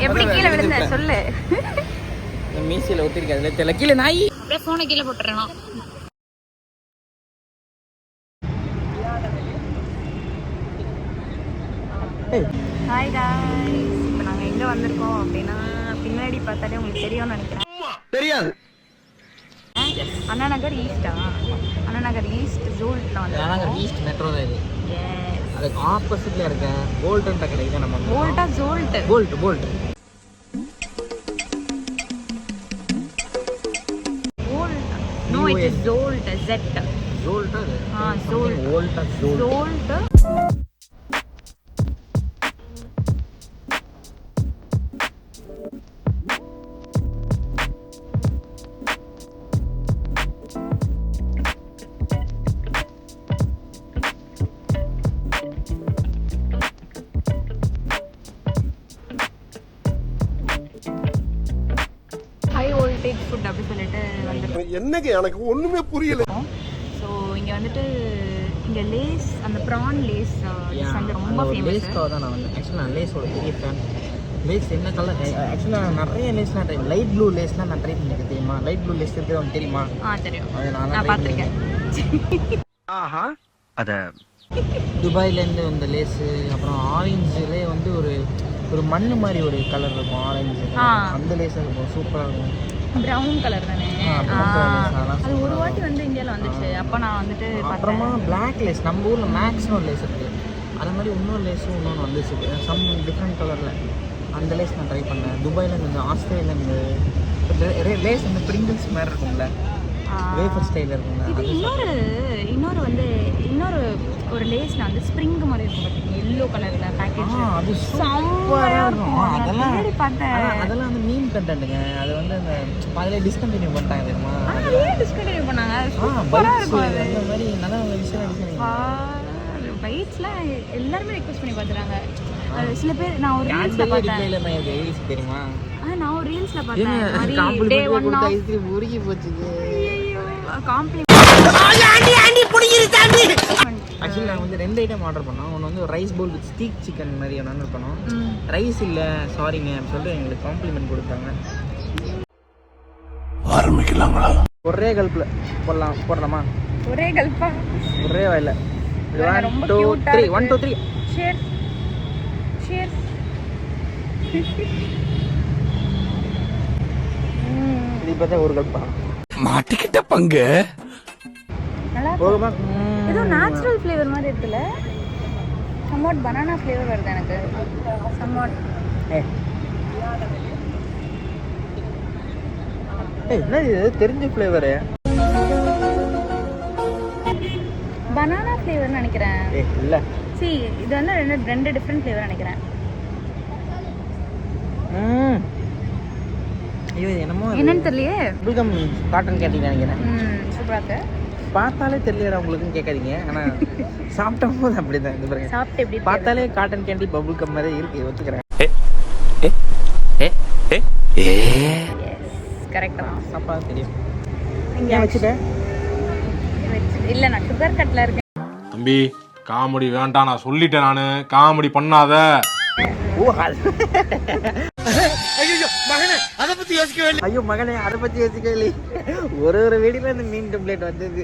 எப்படி கீழே விழுந்த சொல்லு. மீசியில ஒட்டிருக்காதுல தெரியல. கீழே நாய். அப்படியே போனை கீழே போட்டுறணும். ஹாய் गाइस, இப்போ நாங்க எங்க வந்திருக்கோம் அப்படின்னா பின்னாடி பார்த்தாலே உங்களுக்கு தெரியும்னு நினைக்கிறேன். தெரியாது. அண்ணா நகர் ஈஸ்டா? அண்ணா நகர் ஈஸ்ட் ஜோல்ட்ல வந்து அண்ணா நகர் ஈஸ்ட் மெட்ரோ தான் இது. எஸ், அதுக்கு ஆப்போசிட்ல இருக்க போல்ட்ன்ற கடை தான் நம்ம. போல்ட்டா jolt? Bolt bolt. No, it is Zolt. Z. Zolt. Zolt. Volt. Zolt. High voltage food அப்படி சொல்லிட்டு வந்து என்னங்க எனக்கு ஒண்ணுமே புரியல. ஸோ இங்கே வந்துட்டு இங்கே லேஸ், அந்த ப்ரான் லேஸ் வந்து ரொம்ப ஃபேமஸ். லேஸ்க்காக தான் நான் வந்து ஆக்சுவலாக நான் லேஸோட பெரிய ஃபேன். லேஸ் என்ன கலர்? ஆக்சுவலாக நான் நிறைய லேஸ்லாம் ட்ரை, லைட் ப்ளூ லேஸ்லாம் நான் ட்ரை பண்ணியிருக்கேன். தெரியுமா லைட் ப்ளூ லேஸ் இருக்குது உனக்கு தெரியுமா? தெரியும், அது நான் பார்த்துருக்கேன். ஆஹா அத துபாயிலேருந்து வந்த லேஸு. அப்புறம் ஆரஞ்சுலே வந்து ஒரு மண்ணு மாதிரி ஒரு கலர் இருக்கும் ஆரஞ்சு, அந்த லேஸ் இருக்கும், சூப்பராக இருக்கும். ப்ரௌன் கலர் தானே? அது ஒரு வாட்டி வந்து இந்தியாவில் வந்துச்சு, அப்போ நான் வந்துட்டு அப்புறமா பிளாக் லேஸ், நம்ம ஊரில் மேக்ஸ்னு ஒரு லேஸ் இருக்குது, அது மாதிரி இன்னொரு லேஸும் இன்னொன்று வந்துச்சு சம் டிஃப்ரெண்ட் கலரில். அந்த லேஸ் நான் ட்ரை பண்ணேன். துபாயிலேருந்து இந்த ஆஸ்திரேலியாலேருந்து லேஸ் வந்து பிரிங்கிள்ஸ் மாதிரி இருக்கும்ல, வேஃபர் ஸ்டைலில் இருக்கும்ல. இது இன்னொரு வந்து ஒரு லேஸ் நான் வந்து ஸ்ப்ரிங் மாதிரி இருக்கும் பார்த்தீங்க, எல்லோ கலரில் பேக்கேஜ். அது சூப்பராக இருக்கும். அதெல்லாம் பார்த்தேன். அதெல்லாம் வந்து மீன் கண்டென்ட்டுங்க. அது வந்து அந்த அதில் டிஸ்கண்டினியூ பண்ணிட்டாங்க தெரியுமா? டிஸ்கண்டினியூ பண்ணாங்க. சூப்பராக இருக்கும் அது. அந்த மாதிரி நல்லா விஷயம். பைட்ஸ்லாம் எல்லாருமே ரிக்வெஸ்ட் பண்ணி பார்த்துறாங்க. சில பேர் நான் ஒரு ரீல்ஸில் பார்த்தேன் தெரியுமா? நான் ஒரு ரீல்ஸில் பார்த்தேன். டே ஒன் ஐஸ்கிரீம் உருகி போச்சுங்க. ஆக்சுவலி நான் வந்து 2 ஐட்டம் ஆர்டர் பண்ணோம். ஒன்று வந்து rice Pavul with steak chicken மாதிரி ஒன்று ஆர்டர் பண்ணோம். ரைஸ் இல்லை சாரிங்க அப்படின்னு சொல்லிட்டு எங்களுக்கு காம்ப்ளிமெண்ட் கொடுத்தாங்க. ஆரம்பிக்கலாங்களா? ஒரே கல்ப்பில் போடலாமா? ஒரே கல்ப்பா? ஒரே வாயில. ரொம்ப கியூட்டா இருக்கு. 1 2 3 ஷேர் ஷேர். இது பார்த்தா ஒரு கல்ப்பா மாட்டிக்கிட்ட பங்கு. நல்லா போகுமா? ஏதோ நேச்சுரல் ஃப்ளேவர் மாதிரி இருக்குல்ல. சம்வாட் பனானா ஃப்ளேவர் வருது எனக்கு. சம்வாட் என்ன இது தெரிஞ்ச ஃப்ளேவரு? பனானா ஃப்ளேவர்னு நினைக்கிறேன். இல்ல சி இது வந்து ரெண்டு டிஃப்ரெண்ட் ஃப்ளேவர் நினைக்கிறேன். ஐயோ என்னமோ என்னன்னு தெரியலையே. புல்கம் காட்டன் கேண்டி நினைக்கிறேன். சூப்பரா இருக்கு. பார்த்தாலே தெரியல உங்களுக்குன்னு கேட்காதீங்க, ஆனால் சாப்பிட்ட போது அப்படிதான். இது பாருங்க, சாப்பிட்டு எப்படி பார்த்தாலே காட்டன் கேண்டி பபுள் கம் மாதிரி இருக்கு. ஒத்துக்கிறேன். கரெக்டா தான். சாப்பா தெரியும். இங்கே வச்சுட்டேன். இல்லை நான் சுகர் கட்டில் இருக்கேன். தம்பி காமெடி வேண்டாம், நான் சொல்லிட்டேன். நான் காமெடி பண்ணாத. ஐயோ மகனே, அதை பத்தி யோசிக்கவே இல்லை. ஒரு வீடியோல இந்த மீன் டம்ப்ளேட் வந்தது.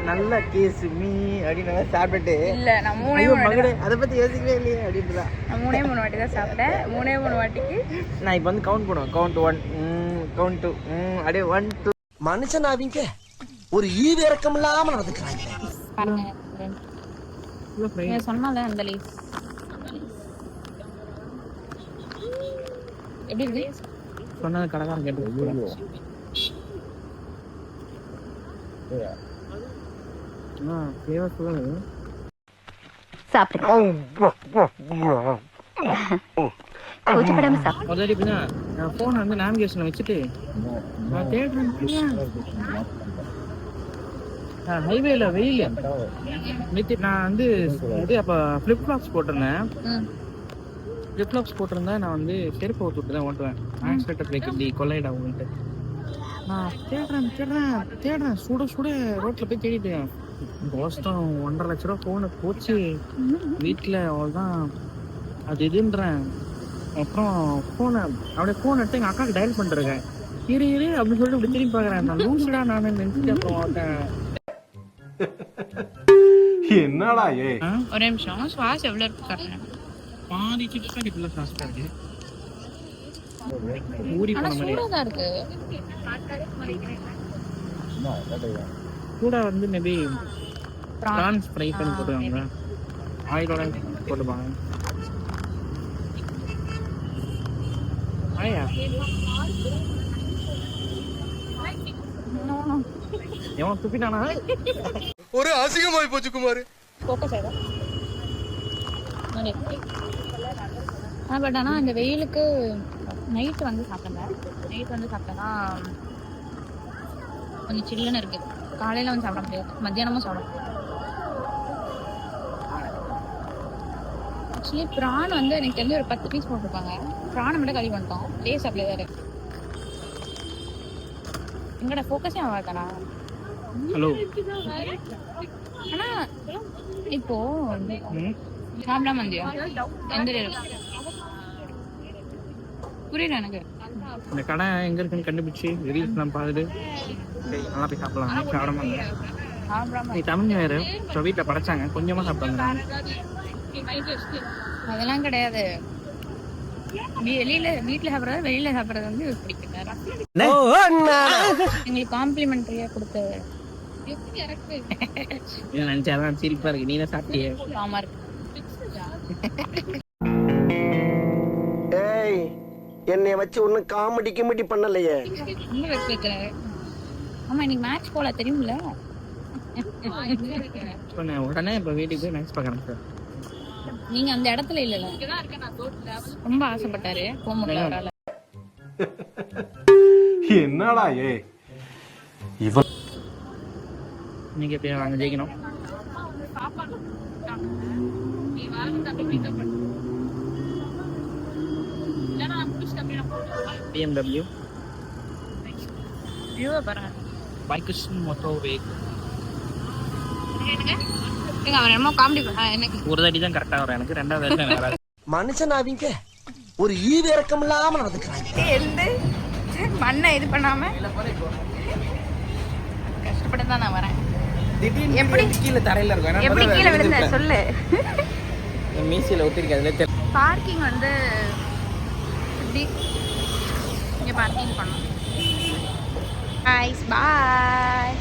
நல்ல கேஸ் மீ அப்படின்னு சாப்பிட்டுட்டு இல்ல நான் மகனே அதை பத்தி யோசிக்கவே இல்லையே அப்படின்ட்டுதான். நான் 3 வாட்டி தான் சாப்பிட்டேன். 3 வாட்டிக்கு நான் இப்போ வந்து கவுண்ட் பண்ணுவேன். கவுண்ட் 1, கவுண்ட் 2, அப்படியே 1 2. மனுஷன் அவங்க ஒரு ஈவு இறக்கம் இல்லாம நடந்துக்கிறாங்க பாருங்க. நீங்க சொன்னால அந்த லேஸ் எப்படி இருக்கு? சொன்னது கடைக்காரன் கேட்டு போன் வந்து நேவிகேஷன் வச்சுட்டு நான் தேடுறேன். ஹைவேல வெயில் நேற்று நான் வந்து இது அப்போ ஃப்ளிப்ஃப்ளாப்ஸ் போட்டிருந்தேன். ஃப்ளிப்ஃப்ளாப்ஸ் போட்டிருந்தேன். நான் வந்து செருப்பை விட்டு தான் ஓட்டுவேன். ஆக்சிடென்ட் பிரேக் இப்படி கொள்ளையிடாவுன்ட்டு நான் தேடுறேன் சுட ரோட்டில் போய் தேடிட்டேன். கஷ்டம் 1.5 லட்ச ரூபா ஃபோனு போச்சு. வீட்டில் அவ்வளோதான் அது இதுன்றேன். அப்புறம் ஃபோனை அப்படியே ஃபோன் எடுத்து எங்கள் அக்காவுக்கு டயல் பண்ணிருக்கேன். இரு அப்படின்னு சொல்லிட்டு இப்படி திரும்பி பார்க்குறேன். நான் லூசுடா நான் நினச்சிட்டு அப்புறம் என்னடா ஏ ஒரே நிமிஷம். சுவாஸ் எவ்வளோ இருக்கு காட்டுறேன். பாதி சிப்ஸ் தான் இப்படிலாம் சாஸ்டாக இருக்கு. ஊறி போன மாதிரி சூடாக தான் இருக்கு. கூட வந்து மேபி ப்ரான்ஸ் ஃப்ரை பண்ணி போட்டுருவாங்க, ஆயிலோட போட்டுப்பாங்க. ஆயா எவன் துப்பிட்டானா? ஒரு அசிங்கமாய் போச்சு குமார். ஃபோக்கஸ் ஆகிடும். பட் ஆனால் இந்த வெயிலுக்கு நைட்டு வந்து சாப்பிட்டேங்க. நைட் வந்து சாப்பிட்டேன்னா கொஞ்சம் சில்லுன்னு இருக்குது. காலையில் வந்து சாப்பிட முடியாது, மத்தியானமும் சாப்பிட முடியாது. ஆக்சுவலி ப்ரான் வந்து எனக்கு தெரிஞ்சு ஒரு 10 பீஸ் போட்டிருப்பாங்க. ப்ரானை மட்டும் கறி பண்ணிட்டோம். டேஸ்ட் அப்படியே தான் இருக்கு. எங்கடா ஃபோக்கஸே ஆகாதானா? ஹலோ. ஆனால் இப்போ சாப்பிடாம வந்தியா? எந்த புரியல எனக்கு. இந்த கடை எங்க இருக்குன்னு கண்டுபிடிச்சி ரீல்ஸ் நான் பார்த்துட்டு சரி நல்லா போய் சாப்பிடலாம். சாப்பிடாம நீ தமிழ் வேறு இப்போ வீட்டில் படைச்சாங்க, கொஞ்சமாக சாப்பிட்டாங்க. அதெல்லாம் கிடையாது. வீட்டில் சாப்பிட்றது வெளியில சாப்பிட்றது வந்து பிடிக்கும். எங்களுக்கு காம்ப்ளிமெண்டரியா கொடுத்த நினைச்சாதான் சிரிப்பா இருக்கு. நீ தான் சாப்பிட்டியே? ஆமா இருக்கு. ஏய், என்னைய வச்சு ஒன்னும் காமெடி கிமெடி பண்ணலையே. ரொம்ப வைக்கிறேன். ஆமா இன்னைக்கு மேட்ச் போல தெரியும்ல. உடனே இப்போ வீட்டுக்கு போய் மேட்ச் பார்க்கறேன் சார். நீங்க அந்த இடத்துல இல்லல. ரொம்ப ஆசைப்பட்டாரு, போக முடியல அவரால. என்னடா ஏ இவன் நீங்க எப்படியா வாங்க ஜெயிக்கணும். BMW வியூவை பாருங்க. பைக்கிஷன் மொத்தம் ஏங்க அவர் என்னமோ காமெடி எனக்கு ஒரு தாட்டி தான் கரெக்டாக வரும் எனக்கு, ரெண்டாவது தாட்டி வராது. மனுஷன் அவங்க ஒரு ஈவு இறக்கம் இல்லாம நடந்துக்கிறாங்க. எழுந்து மண்ணை இது பண்ணாம கஷ்டப்பட்டு தான் நான் வரேன். எப்படி கீழே தரையில இருக்கும், எப்படி கீழே விழுந்த சொல்லு. மீசியில் ஒட்டிருக்காது. பார்க்கிங் வந்து இப்படி இங்கே பார்க்கிங் பண்ணணும். பாய் பாய்.